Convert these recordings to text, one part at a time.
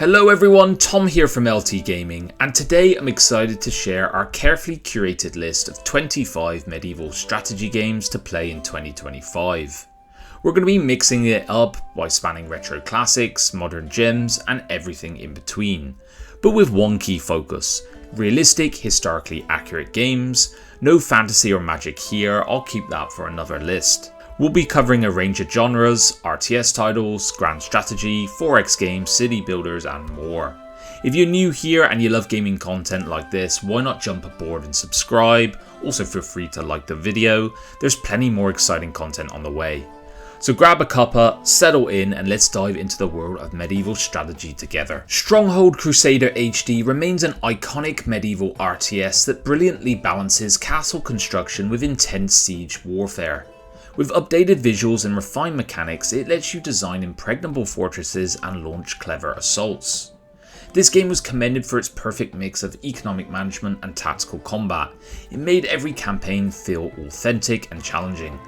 Hello everyone, Tom here from LT Gaming, and today I'm excited to share our carefully curated list of 25 medieval strategy games to play in 2025. We're going to be mixing it up by spanning retro classics, modern gems, and everything in between, but with one key focus: realistic, historically accurate games. No fantasy or magic here, I'll keep that for another list. We'll be covering a range of genres, RTS titles, grand strategy, 4X games, city builders and more. If you're new here and you love gaming content like this, why not jump aboard and subscribe? Also feel free to like the video, there's plenty more exciting content on the way. So grab a cuppa, settle in and let's dive into the world of medieval strategy together. Stronghold Crusader HD remains an iconic medieval RTS that brilliantly balances castle construction with intense siege warfare. With updated visuals and refined mechanics, it lets you design impregnable fortresses and launch clever assaults. This game was commended for its perfect mix of economic management and tactical combat. It made every campaign feel authentic and challenging.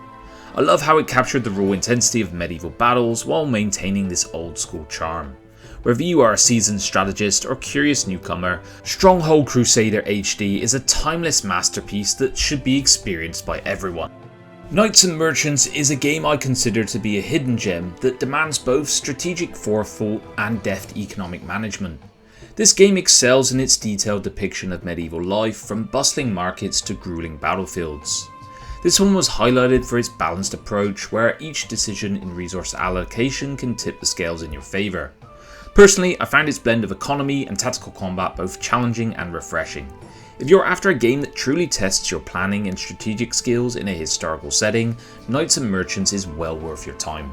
I love how it captured the raw intensity of medieval battles while maintaining this old school charm. Whether you are a seasoned strategist or curious newcomer, Stronghold Crusader HD is a timeless masterpiece that should be experienced by everyone. Knights and Merchants is a game I consider to be a hidden gem that demands both strategic forethought and deft economic management. This game excels in its detailed depiction of medieval life, from bustling markets to grueling battlefields. This one was highlighted for its balanced approach, where each decision in resource allocation can tip the scales in your favour. Personally, I found its blend of economy and tactical combat both challenging and refreshing. If you're after a game that truly tests your planning and strategic skills in a historical setting, Knights and Merchants is well worth your time.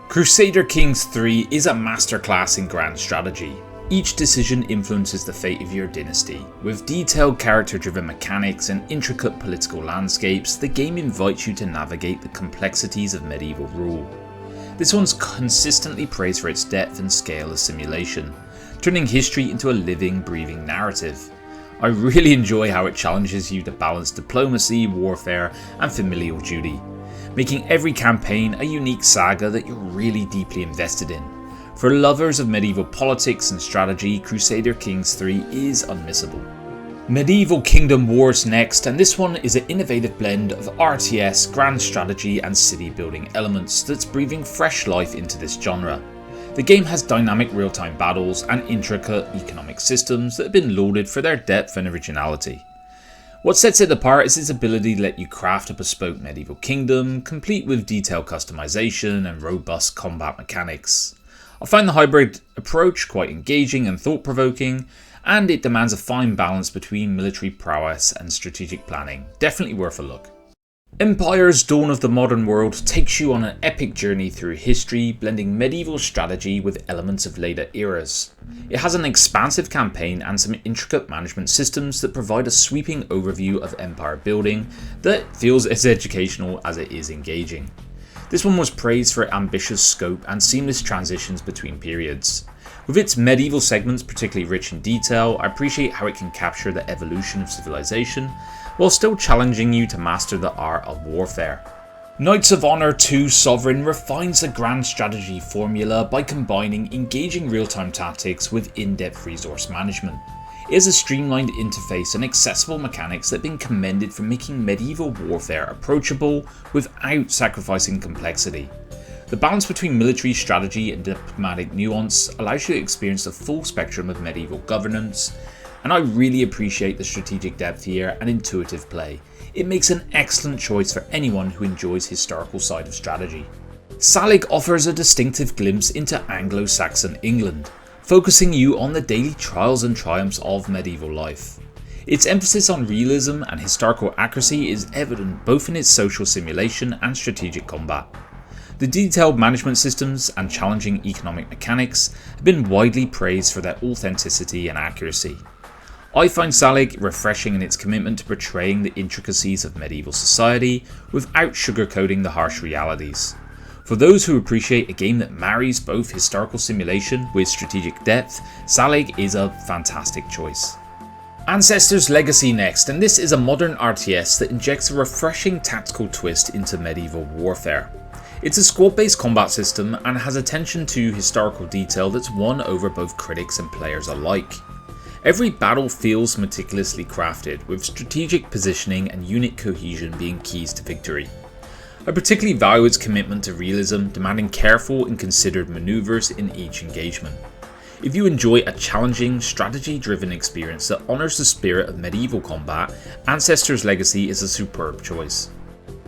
Crusader Kings III is a masterclass in grand strategy. Each decision influences the fate of your dynasty. With detailed character-driven mechanics and intricate political landscapes, the game invites you to navigate the complexities of medieval rule. This one's consistently praised for its depth and scale of simulation, turning history into a living, breathing narrative. I really enjoy how it challenges you to balance diplomacy, warfare, and familial duty, making every campaign a unique saga that you're really deeply invested in. For lovers of medieval politics and strategy, Crusader Kings III is unmissable. Medieval Kingdom Wars next, and this one is an innovative blend of RTS, grand strategy, and city building elements that's breathing fresh life into this genre. The game has dynamic real-time battles and intricate economic systems that have been lauded for their depth and originality. What sets it apart is its ability to let you craft a bespoke medieval kingdom, complete with detailed customization and robust combat mechanics. I find the hybrid approach quite engaging and thought-provoking, and it demands a fine balance between military prowess and strategic planning. Definitely worth a look. Empire's Dawn of the Modern World takes you on an epic journey through history, blending medieval strategy with elements of later eras. It has an expansive campaign and some intricate management systems that provide a sweeping overview of empire building that feels as educational as it is engaging. This one was praised for ambitious scope and seamless transitions between periods. With its medieval segments particularly rich in detail, I appreciate how it can capture the evolution of civilization, while still challenging you to master the art of warfare. Knights of Honor 2 Sovereign refines the grand strategy formula by combining engaging real-time tactics with in-depth resource management. It has a streamlined interface and accessible mechanics that have been commended for making medieval warfare approachable without sacrificing complexity. The balance between military strategy and diplomatic nuance allows you to experience the full spectrum of medieval governance, and I really appreciate the strategic depth here and intuitive play. It makes an excellent choice for anyone who enjoys the historical side of strategy. Saelig offers a distinctive glimpse into Anglo-Saxon England, focusing you on the daily trials and triumphs of medieval life. Its emphasis on realism and historical accuracy is evident both in its social simulation and strategic combat. The detailed management systems and challenging economic mechanics have been widely praised for their authenticity and accuracy. I find Saelig refreshing in its commitment to portraying the intricacies of medieval society without sugarcoating the harsh realities. For those who appreciate a game that marries both historical simulation with strategic depth, Saelig is a fantastic choice. Ancestors Legacy next, and this is a modern RTS that injects a refreshing tactical twist into medieval warfare. It's a squad-based combat system and has attention to historical detail that's won over both critics and players alike. Every battle feels meticulously crafted, with strategic positioning and unit cohesion being keys to victory. I particularly value its commitment to realism, demanding careful and considered maneuvers in each engagement. If you enjoy a challenging, strategy-driven experience that honours the spirit of medieval combat, Ancestors' Legacy is a superb choice.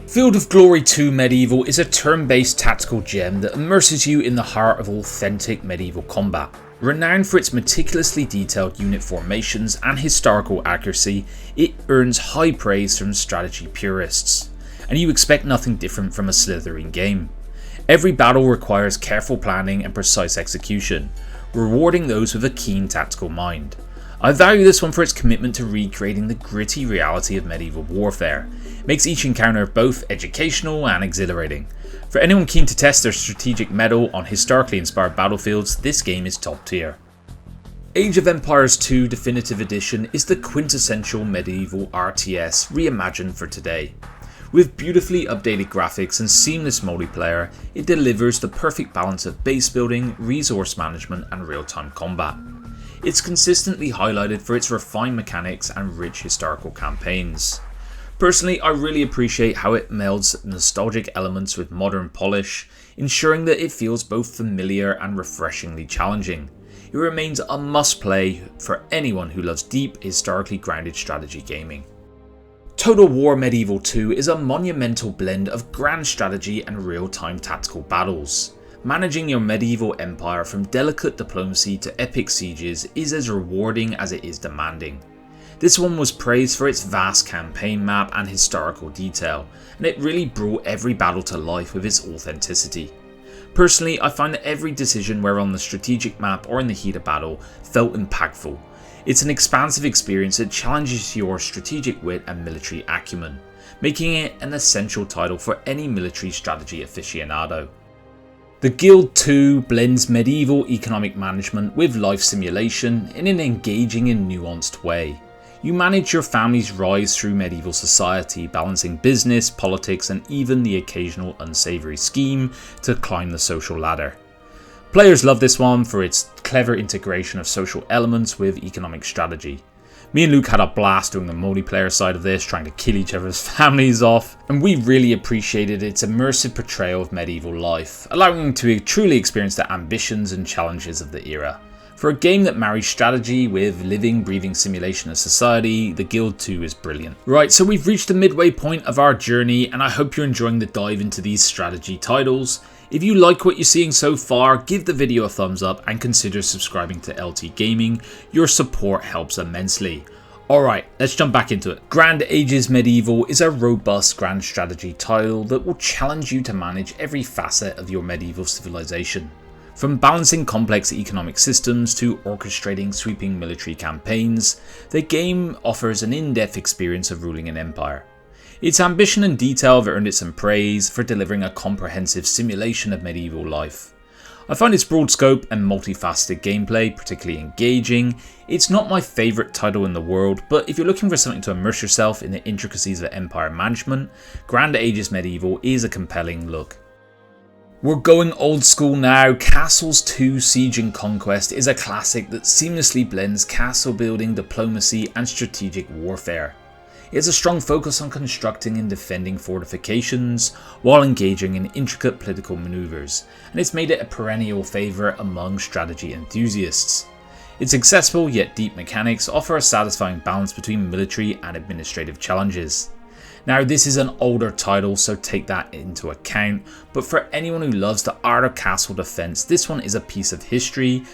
Field of Glory 2 Medieval is a turn-based tactical gem that immerses you in the heart of authentic medieval combat. Renowned for its meticulously detailed unit formations and historical accuracy, it earns high praise from strategy purists, and you expect nothing different from a slithering game. Every battle requires careful planning and precise execution, rewarding those with a keen tactical mind. I value this one for its commitment to recreating the gritty reality of medieval warfare. It makes each encounter both educational and exhilarating. For anyone keen to test their strategic mettle on historically inspired battlefields, this game is top tier. Age of Empires 2 Definitive Edition is the quintessential medieval RTS reimagined for today. With beautifully updated graphics and seamless multiplayer, it delivers the perfect balance of base building, resource management and real-time combat. It's consistently highlighted for its refined mechanics and rich historical campaigns. Personally, I really appreciate how it melds nostalgic elements with modern polish, ensuring that it feels both familiar and refreshingly challenging. It remains a must-play for anyone who loves deep, historically grounded strategy gaming. Total War Medieval 2 is a monumental blend of grand strategy and real-time tactical battles. Managing your medieval empire from delicate diplomacy to epic sieges is as rewarding as it is demanding. This one was praised for its vast campaign map and historical detail, and it really brought every battle to life with its authenticity. Personally, I find that every decision, whether on the strategic map or in the heat of battle, felt impactful. It's an expansive experience that challenges your strategic wit and military acumen, making it an essential title for any military strategy aficionado. The Guild 2 blends medieval economic management with life simulation in an engaging and nuanced way. You manage your family's rise through medieval society, balancing business, politics and even the occasional unsavoury scheme to climb the social ladder. Players love this one for its clever integration of social elements with economic strategy. Me and Luke had a blast doing the multiplayer side of this, trying to kill each other's families off, and we really appreciated its immersive portrayal of medieval life, allowing you to truly experience the ambitions and challenges of the era. For a game that marries strategy with living, breathing simulation of society, the Guild 2 is brilliant. Right, so we've reached the midway point of our journey, and I hope you're enjoying the dive into these strategy titles. If you like what you're seeing so far, give the video a thumbs up and consider subscribing to LT Gaming. Your support helps immensely. Alright, let's jump back into it. Grand Ages Medieval is a robust grand strategy title that will challenge you to manage every facet of your medieval civilization. From balancing complex economic systems to orchestrating sweeping military campaigns, the game offers an in-depth experience of ruling an empire. Its ambition and detail have earned it some praise for delivering a comprehensive simulation of medieval life. I find its broad scope and multifaceted gameplay particularly engaging. It's not my favourite title in the world, but if you're looking for something to immerse yourself in the intricacies of empire management, Grand Ages Medieval is a compelling look. We're going old school now. Castles 2 Siege and Conquest is a classic that seamlessly blends castle building, diplomacy and strategic warfare. It has a strong focus on constructing and defending fortifications while engaging in intricate political maneuvers, and it's made it a perennial favourite among strategy enthusiasts. Its accessible yet deep mechanics offer a satisfying balance between military and administrative challenges. Now, this is an older title, so take that into account, but for anyone who loves the art of castle defense, this one is a piece of history.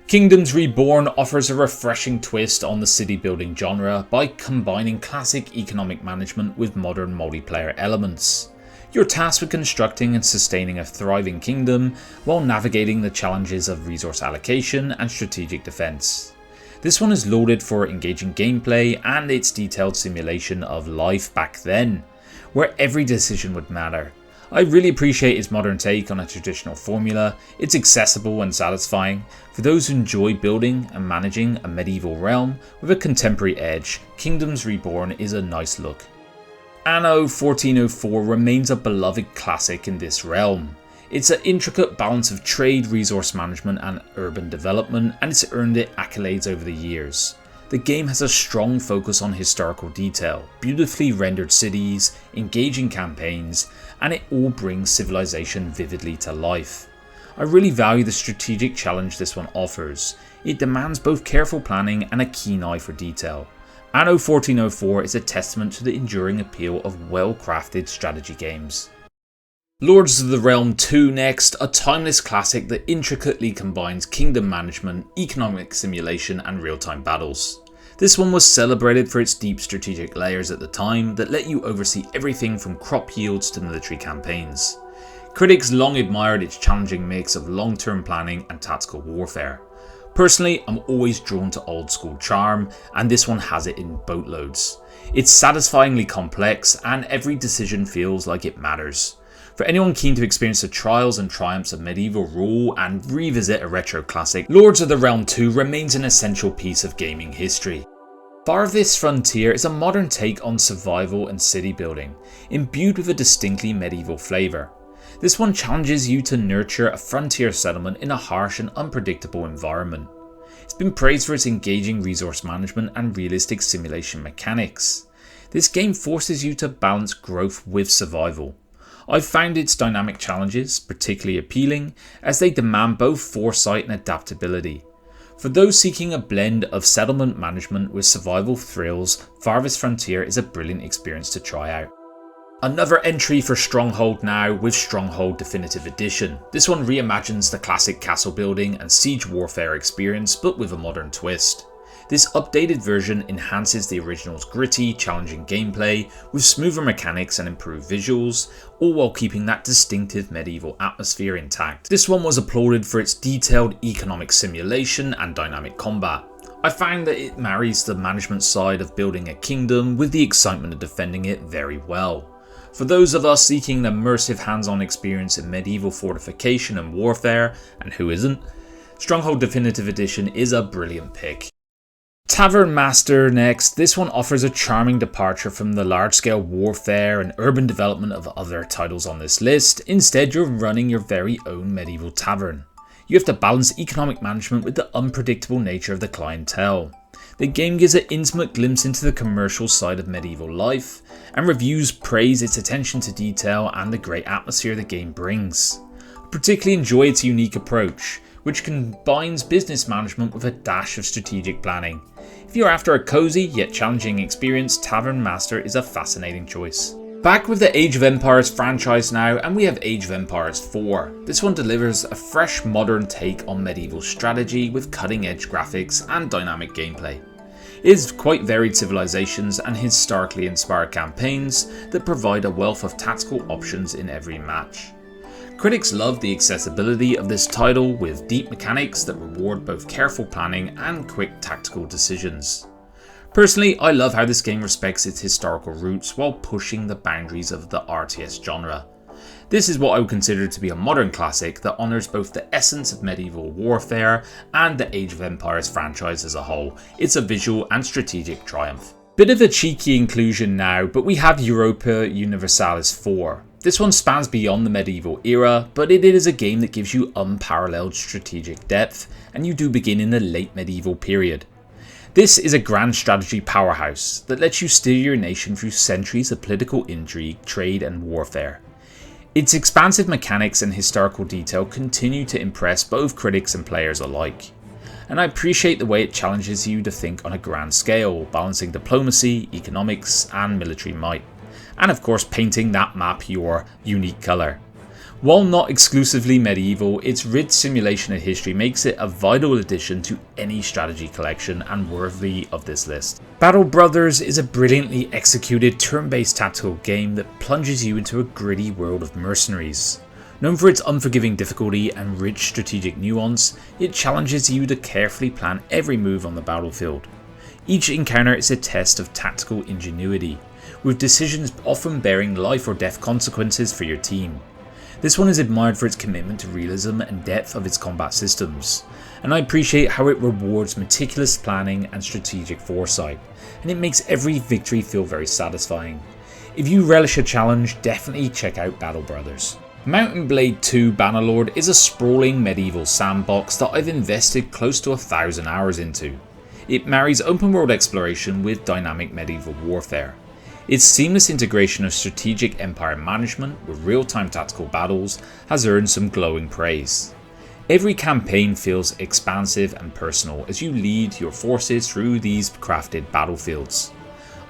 Kingdoms Reborn offers a refreshing twist on the city building genre by combining classic economic management with modern multiplayer elements. You're tasked with constructing and sustaining a thriving kingdom while navigating the challenges of resource allocation and strategic defense. This one is lauded for engaging gameplay and its detailed simulation of life back then, where every decision would matter. I really appreciate its modern take on a traditional formula. It's accessible and satisfying. For those who enjoy building and managing a medieval realm with a contemporary edge, Kingdoms Reborn is a nice look. Anno 1404 remains a beloved classic in this realm. It's an intricate balance of trade, resource management and urban development, and it's earned it accolades over the years. The game has a strong focus on historical detail, beautifully rendered cities, engaging campaigns, and it all brings civilization vividly to life. I really value the strategic challenge this one offers. It demands both careful planning and a keen eye for detail. Anno 1404 is a testament to the enduring appeal of well-crafted strategy games. Lords of the Realm 2 next, a timeless classic that intricately combines kingdom management, economic simulation and real-time battles. This one was celebrated for its deep strategic layers at the time that let you oversee everything from crop yields to military campaigns. Critics long admired its challenging mix of long-term planning and tactical warfare. Personally, I'm always drawn to old school charm, and this one has it in boatloads. It's satisfyingly complex and every decision feels like it matters. For anyone keen to experience the trials and triumphs of medieval rule and revisit a retro classic, Lords of the Realm 2 remains an essential piece of gaming history. Farthest Frontier is a modern take on survival and city building, imbued with a distinctly medieval flavour. This one challenges you to nurture a frontier settlement in a harsh and unpredictable environment. It's been praised for its engaging resource management and realistic simulation mechanics. This game forces you to balance growth with survival. I've found its dynamic challenges particularly appealing, as they demand both foresight and adaptability. For those seeking a blend of settlement management with survival thrills, Farthest Frontier is a brilliant experience to try out. Another entry for Stronghold now with Stronghold Definitive Edition. This one reimagines the classic castle building and siege warfare experience, but with a modern twist. This updated version enhances the original's gritty, challenging gameplay with smoother mechanics and improved visuals, all while keeping that distinctive medieval atmosphere intact. This one was applauded for its detailed economic simulation and dynamic combat. I found that it marries the management side of building a kingdom with the excitement of defending it very well. For those of us seeking an immersive hands-on experience in medieval fortification and warfare, and who isn't, Stronghold Definitive Edition is a brilliant pick. Tavern Master next. This one offers a charming departure from the large-scale warfare and urban development of other titles on this list. Instead, you're running your very own medieval tavern. You have to balance economic management with the unpredictable nature of the clientele. The game gives an intimate glimpse into the commercial side of medieval life, and reviews praise its attention to detail and the great atmosphere the game brings. I particularly enjoy its unique approach, which combines business management with a dash of strategic planning. If you're after a cozy yet challenging experience, Tavern Master is a fascinating choice. Back with the Age of Empires franchise now, and we have Age of Empires 4. This one delivers a fresh modern take on medieval strategy with cutting edge graphics and dynamic gameplay. It is quite varied civilizations and historically inspired campaigns that provide a wealth of tactical options in every match. Critics love the accessibility of this title with deep mechanics that reward both careful planning and quick tactical decisions. Personally, I love how this game respects its historical roots while pushing the boundaries of the RTS genre. This is what I would consider to be a modern classic that honours both the essence of medieval warfare and the Age of Empires franchise as a whole. It's a visual and strategic triumph. Bit of a cheeky inclusion now, but we have Europa Universalis 4. This one spans beyond the medieval era, but it is a game that gives you unparalleled strategic depth, and you do begin in the late medieval period. This is a grand strategy powerhouse that lets you steer your nation through centuries of political intrigue, trade and warfare. Its expansive mechanics and historical detail continue to impress both critics and players alike. And I appreciate the way it challenges you to think on a grand scale, balancing diplomacy, economics and military might. And of course painting that map your unique colour. While not exclusively medieval, its rich simulation of history makes it a vital addition to any strategy collection and worthy of this list. Battle Brothers is a brilliantly executed turn-based tactical game that plunges you into a gritty world of mercenaries. Known for its unforgiving difficulty and rich strategic nuance, it challenges you to carefully plan every move on the battlefield. Each encounter is a test of tactical ingenuity, with decisions often bearing life or death consequences for your team. This one is admired for its commitment to realism and depth of its combat systems, and I appreciate how it rewards meticulous planning and strategic foresight, and it makes every victory feel very satisfying. If you relish a challenge, definitely check out Battle Brothers. Mount and Blade 2 Bannerlord is a sprawling medieval sandbox that I've invested close to 1,000 hours into. It marries open world exploration with dynamic medieval warfare. Its seamless integration of strategic empire management with real-time tactical battles has earned some glowing praise. Every campaign feels expansive and personal as you lead your forces through these crafted battlefields.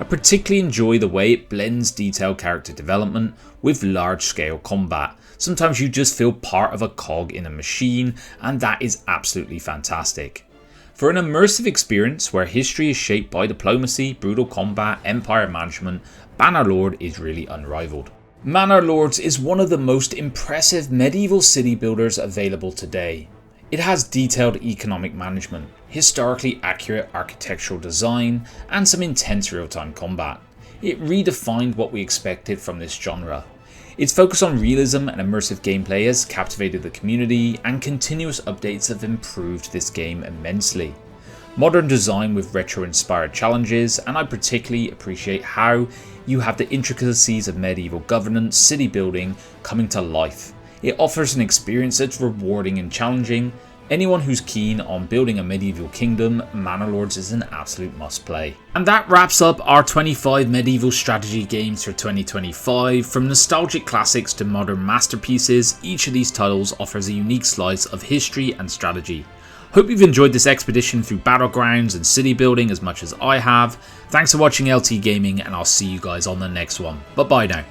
I particularly enjoy the way it blends detailed character development with large-scale combat. Sometimes you just feel part of a cog in a machine, and that is absolutely fantastic. For an immersive experience where history is shaped by diplomacy, brutal combat, empire management, Bannerlord is really unrivaled. Manor Lords is one of the most impressive medieval city builders available today. It has detailed economic management, historically accurate architectural design, and some intense real-time combat. It redefined what we expected from this genre. Its focus on realism and immersive gameplay has captivated the community, and continuous updates have improved this game immensely. Modern design with retro-inspired challenges, and I particularly appreciate how you have the intricacies of medieval governance, city building coming to life. It offers an experience that's rewarding and challenging. Anyone who's keen on building a medieval kingdom, Manor Lords is an absolute must play. And that wraps up our 25 medieval strategy games for 2025. From nostalgic classics to modern masterpieces, each of these titles offers a unique slice of history and strategy. Hope you've enjoyed this expedition through battlegrounds and city building as much as I have. Thanks for watching LT Gaming, and I'll see you guys on the next one. Bye bye now.